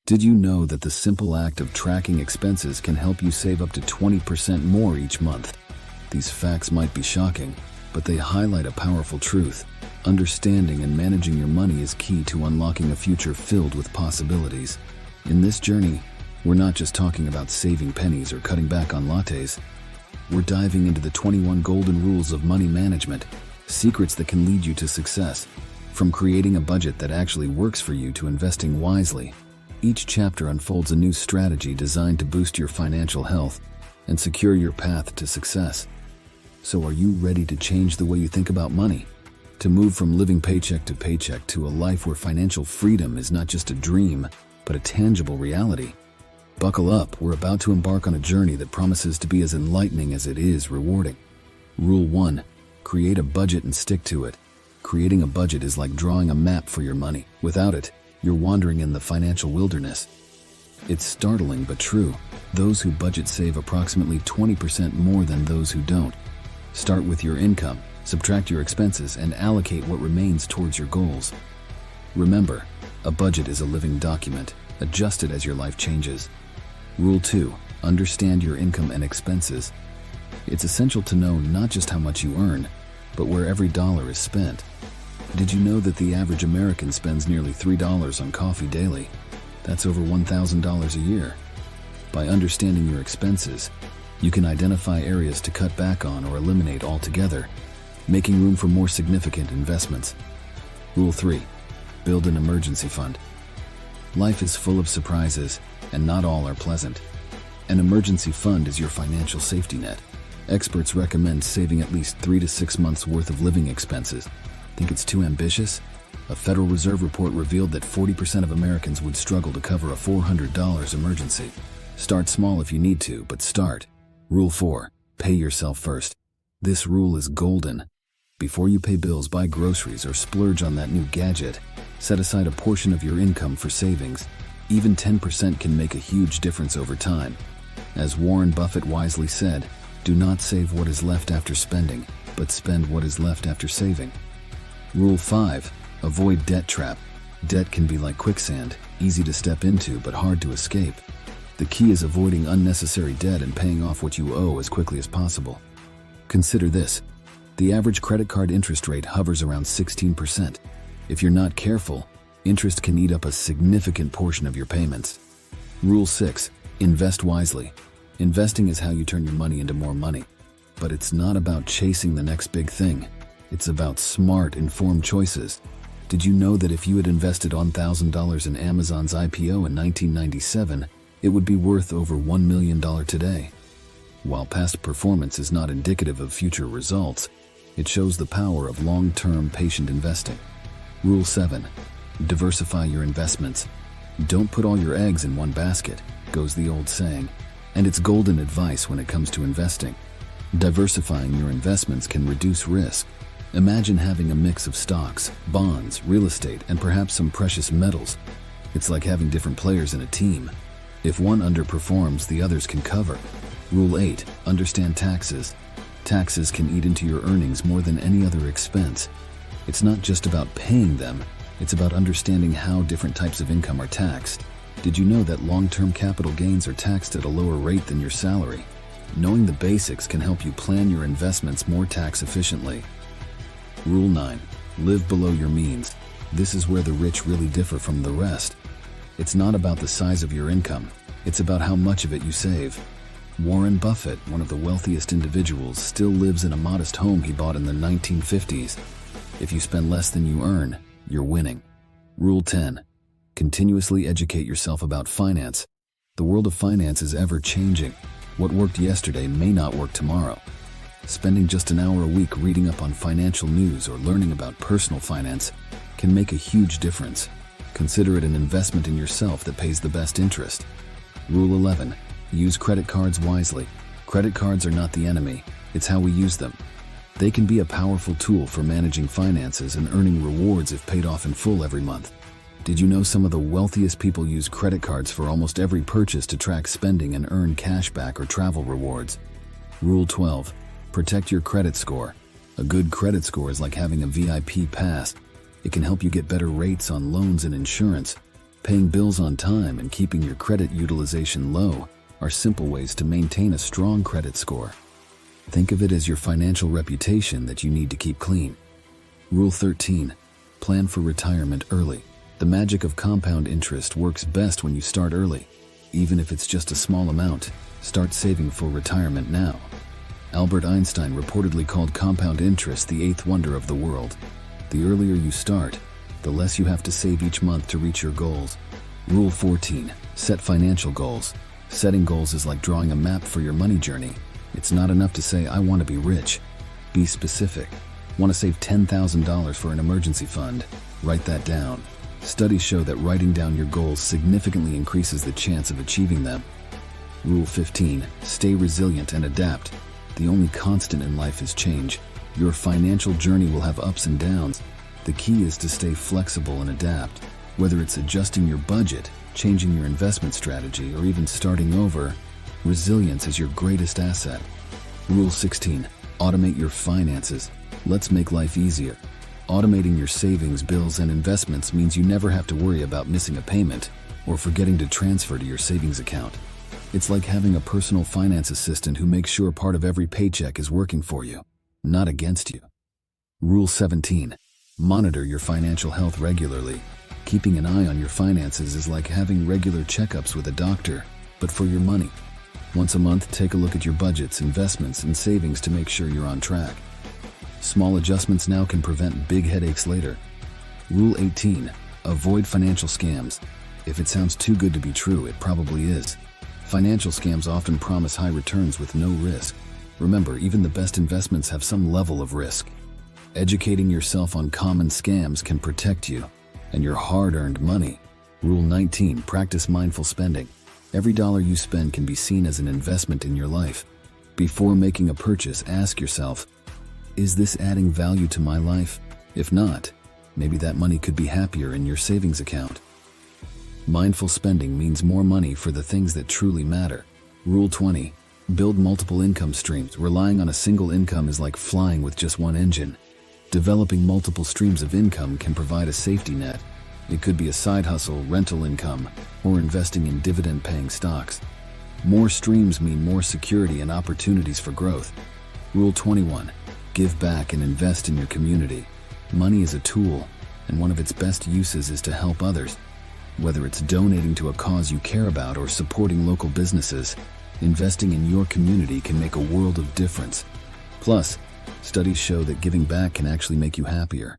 Did you know that the simple act of tracking expenses can help you save up to 20% more each month? These facts might be shocking, but they highlight a powerful truth. Understanding and managing your money is key to unlocking a future filled with possibilities. In this journey, we're not just talking about saving pennies or cutting back on lattes. We're diving into the 21 golden rules of money management, secrets that can lead you to success. From creating a budget that actually works for you to investing wisely, each chapter unfolds a new strategy designed to boost your financial health and secure your path to success. So are you ready to change the way you think about money? To move from living paycheck to paycheck to a life where financial freedom is not just a dream, but a tangible reality? Buckle up, we're about to embark on a journey that promises to be as enlightening as it is rewarding. Rule 1. Create a budget and stick to it. Creating a budget is like drawing a map for your money. Without it, you're wandering in the financial wilderness. It's startling but true. Those who budget save approximately 20% more than those who don't. Start with your income, subtract your expenses, and allocate what remains towards your goals. Remember, a budget is a living document. Adjust it as your life changes. Rule 2. Understand your income and expenses. It's essential to know not just how much you earn, but where every dollar is spent. Did you know that the average American spends nearly $3 on coffee daily? That's over $1,000 a year. By understanding your expenses, you can identify areas to cut back on or eliminate altogether, making room for more significant investments. Rule 3. Build an emergency fund. Life is full of surprises, and not all are pleasant. An emergency fund is your financial safety net. Experts recommend saving at least 3 to 6 months' worth of living expenses. Think it's too ambitious? A Federal Reserve report revealed that 40% of Americans would struggle to cover a $400 emergency. Start small if you need to, but start. Rule 4. Pay yourself first. This rule is golden. Before you pay bills, buy groceries, or splurge on that new gadget, set aside a portion of your income for savings. Even 10% can make a huge difference over time. As Warren Buffett wisely said, do not save what is left after spending, but spend what is left after saving. Rule 5. Avoid debt trap. Debt can be like quicksand, easy to step into but hard to escape. The key is avoiding unnecessary debt and paying off what you owe as quickly as possible. Consider this. The average credit card interest rate hovers around 16%. If you're not careful, interest can eat up a significant portion of your payments. Rule 6. Invest wisely. Investing is how you turn your money into more money. But it's not about chasing the next big thing. It's about smart, informed choices. Did you know that if you had invested $1,000 in Amazon's IPO in 1997, it would be worth over $1 million today? While past performance is not indicative of future results, it shows the power of long-term patient investing. Rule 7. Diversify your investments. Don't put all your eggs in one basket, goes the old saying, and it's golden advice when it comes to investing. Diversifying your investments can reduce risk. Imagine having a mix of stocks, bonds, real estate, and perhaps some precious metals. It's like having different players in a team. If one underperforms, the others can cover. Rule 8. Understand taxes. Taxes can eat into your earnings more than any other expense. It's not just about paying them, it's about understanding how different types of income are taxed. Did you know that long-term capital gains are taxed at a lower rate than your salary? Knowing the basics can help you plan your investments more tax efficiently. Rule 9. Live below your means. This is where the rich really differ from the rest. It's not about the size of your income, it's about how much of it you save. Warren Buffett, one of the wealthiest individuals, still lives in a modest home he bought in the 1950s. If you spend less than you earn, you're winning. Rule 10. Continuously educate yourself about finance. The world of finance is ever changing. What worked yesterday may not work tomorrow. Spending just an hour a week reading up on financial news or learning about personal finance can make a huge difference. Consider it an investment in yourself that pays the best interest. Rule 11. Use credit cards wisely. Credit cards are not the enemy, it's how we use them. They can be a powerful tool for managing finances and earning rewards if paid off in full every month. Did you know some of the wealthiest people use credit cards for almost every purchase to track spending and earn cash back or travel rewards? Rule 12. Protect your credit score. A good credit score is like having a VIP pass. It can help you get better rates on loans and insurance, Paying bills on time and keeping your credit utilization low are simple ways to maintain a strong credit score. Think of it as your financial reputation that you need to keep clean. Rule 13. Plan for retirement early. The magic of compound interest works best when you start early. Even if it's just a small amount, start saving for retirement now. Albert Einstein reportedly called compound interest the eighth wonder of the world. The earlier you start, the less you have to save each month to reach your goals. Rule 14. Set financial goals. Setting goals is like drawing a map for your money journey. It's not enough to say, I want to be rich. Be specific. Want to save $10,000 for an emergency fund? Write that down. Studies show that writing down your goals significantly increases the chance of achieving them. Rule 15. Stay resilient and adapt. The only constant in life is change. Your financial journey will have ups and downs. The key is to stay flexible and adapt. Whether it's adjusting your budget, changing your investment strategy, or even starting over, resilience is your greatest asset. Rule 16. Automate your finances. Let's make life easier. Automating your savings, bills, and investments means you never have to worry about missing a payment or forgetting to transfer to your savings account. It's like having a personal finance assistant who makes sure part of every paycheck is working for you, not against you. Rule 17. Monitor your financial health regularly. Keeping an eye on your finances is like having regular checkups with a doctor, but for your money. Once a month, take a look at your budgets, investments, and savings to make sure you're on track. Small adjustments now can prevent big headaches later. Rule 18. Avoid financial scams. If it sounds too good to be true, it probably is. Financial scams often promise high returns with no risk. Remember, even the best investments have some level of risk. Educating yourself on common scams can protect you and your hard-earned money. Rule 19. Practice mindful spending. Every dollar you spend can be seen as an investment in your life. Before making a purchase, ask yourself, is this adding value to my life? If not, maybe that money could be happier in your savings account. Mindful spending means more money for the things that truly matter. Rule 20. Build multiple income streams. Relying on a single income is like flying with just one engine. Developing multiple streams of income can provide a safety net. It could be a side hustle, rental income, or investing in dividend-paying stocks. More streams mean more security and opportunities for growth. Rule 21. Give back and invest in your community. Money is a tool, and one of its best uses is to help others. Whether it's donating to a cause you care about or supporting local businesses, investing in your community can make a world of difference. Plus, studies show that giving back can actually make you happier.